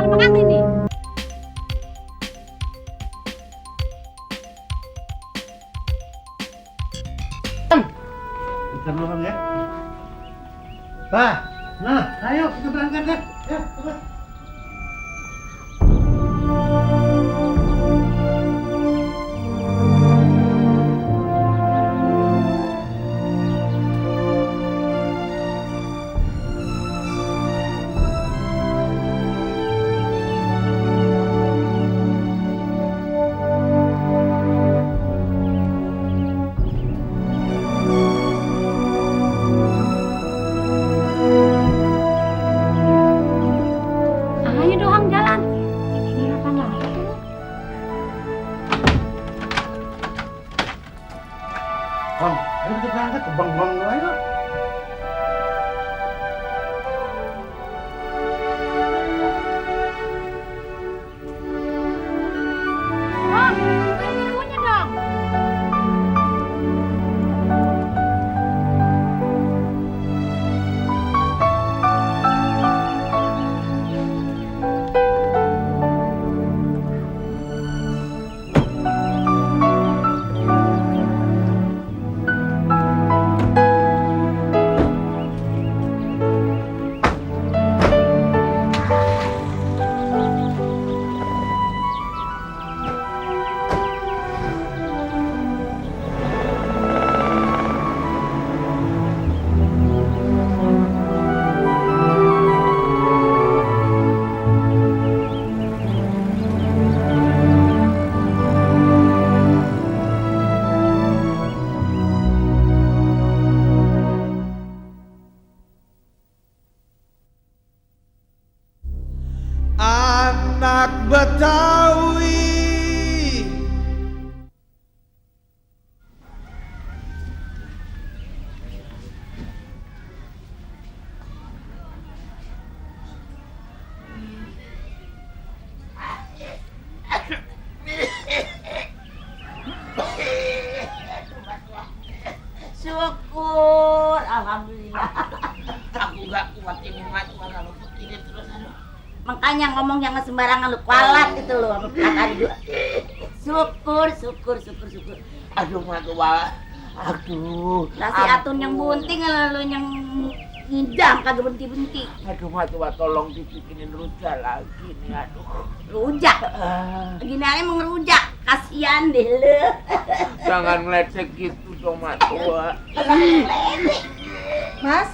makan ini. Bentar dulu Bang ya. Bah, nah, ayo kita berangkat kan. Ya, coba. Ayo doang jalan. Ini apa lagi? Bang, ayo kita berangkat ke Bang dulu ayo. Oh, ini punya dong. Anak Betawi. Syukur, alhamdulillah. Aku gak kuat ini mat kalau begini terus aduh. Makanya ngomong jangan sembarangan lu kualat gitu lu sama kakak juga. Syukur. Aduh mat tua. Aduh. Nasi atun yang bunting lu yang ngidam kagak berhenti-berhenti. Aduh mat tua tolong dibikinin rujak lagi nih aduh. Rujak. Gini aja mau ngerujak. Kasian deh lu. Jangan ngelecek gitu dong mat tua. Mas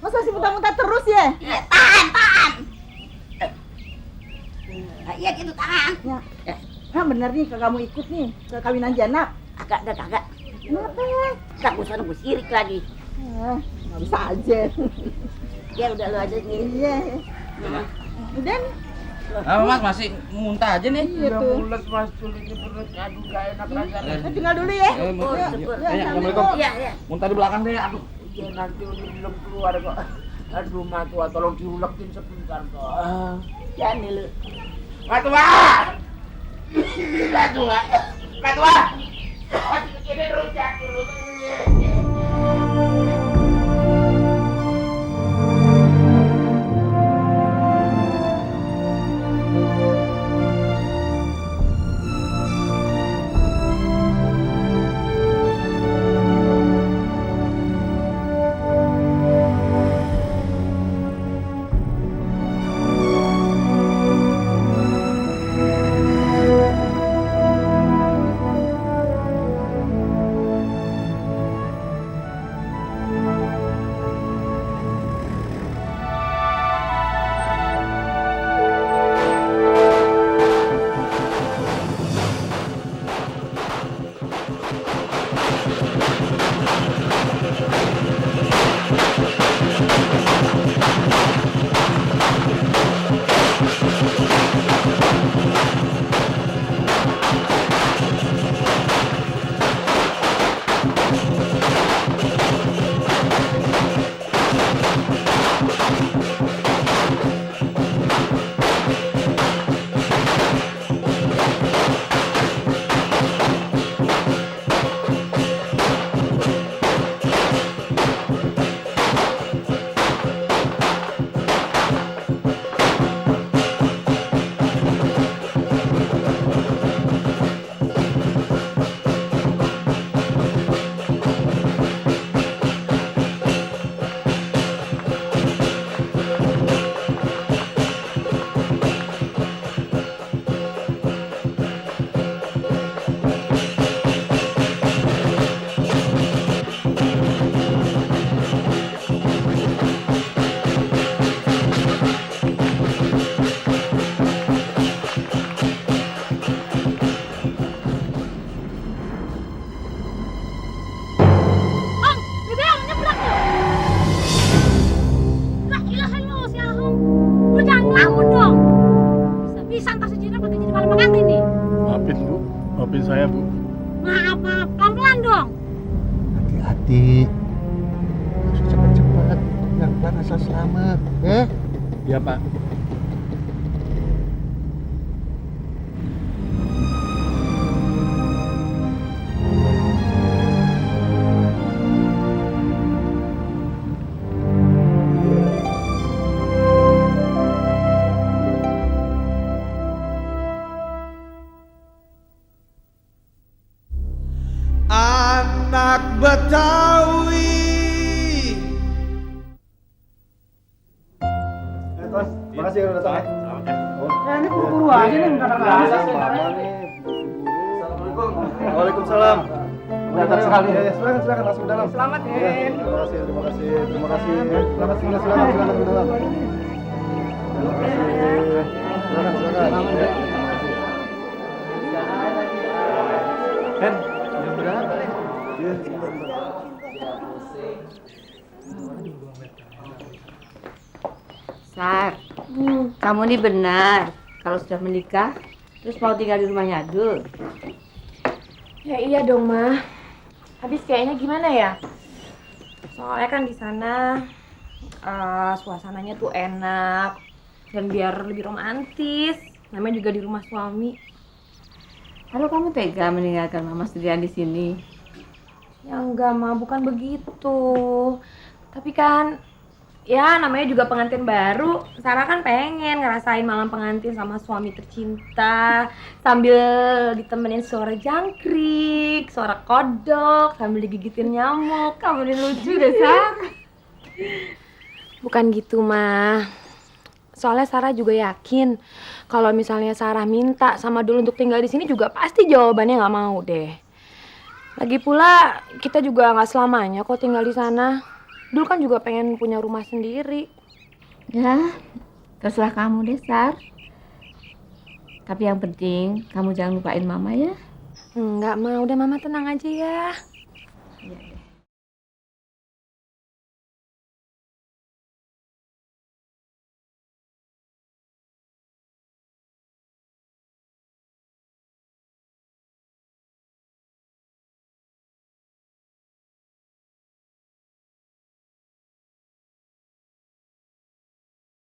masih muntah-muntah terus ya? Iya, tahan. Nah, iya gitu tahan. Ya. Nah bener nih kalau kamu ikut nih ke kawinan Jana. Kagak. Kenapa? Tak usah nunggu sirik lagi. Nggak bisa aja. Ya udah lu aja nih. Iya. Udah nih. Apa mas masih muntah aja nih? Iya Udah tuh. mules mas ini perutnya aduh gak enak rasanya. Kita tinggal dulu ya. Syukur. Assalamualaikum. Iya. Muntah di belakang deh. Aduh. Iya nanti udah belum keluar kok. Aduh mat tua tolong diulekin sebentar kok. Jangan nih lu. Mat tua. Mat tua. Masih bikinin rujak dulu. bisa ntar sejenak pakai jadi malam pengantin nih. Maafin Bu, maafin saya Bu. Maaf, pelan-pelan dong. Hati-hati. Harus cepat-cepat. Pelan-pelan asal selamat. Ya? Iya Pak. Anak Betawi. Tuan, makasih udah datang ya. Ya ini buru-buru aja nih, kadang-kadang. Waalaikumsalam. Datang sekali. Ya, silakan langsung dalam. Selamat ya. Terima kasih. Silakan ke dalam. Terima kasih. Silakan. Hen, yang berapa nih? Iya, Sar, kamu nih benar. Kalau sudah menikah, terus mau tinggal di rumahnya Adul. Ya iya dong, Ma. Habis kayaknya gimana ya? Soalnya kan di sana suasananya tuh enak dan biar lebih romantis. Namanya juga di rumah suami. Kalau kamu tega meninggalkan Mama sendirian di sini? Ya enggak, Ma, bukan begitu. Tapi kan ya namanya juga pengantin baru. Sarah kan pengen ngerasain malam pengantin sama suami tercinta sambil ditemenin suara jangkrik, suara kodok, sambil digigitin nyamuk. Kamu ini lucu deh, Sarah. Bukan gitu, Ma. Soalnya Sarah juga yakin kalau misalnya Sarah minta sama Dul untuk tinggal di sini juga pasti jawabannya nggak mau deh. Lagi pula kita juga nggak selamanya kok tinggal di sana. Dul kan juga pengen punya rumah sendiri. Ya, terserah kamu deh, Sar. Tapi yang penting kamu jangan lupain Mama ya. Enggak, Ma. Udah Mama tenang aja ya. Iya deh.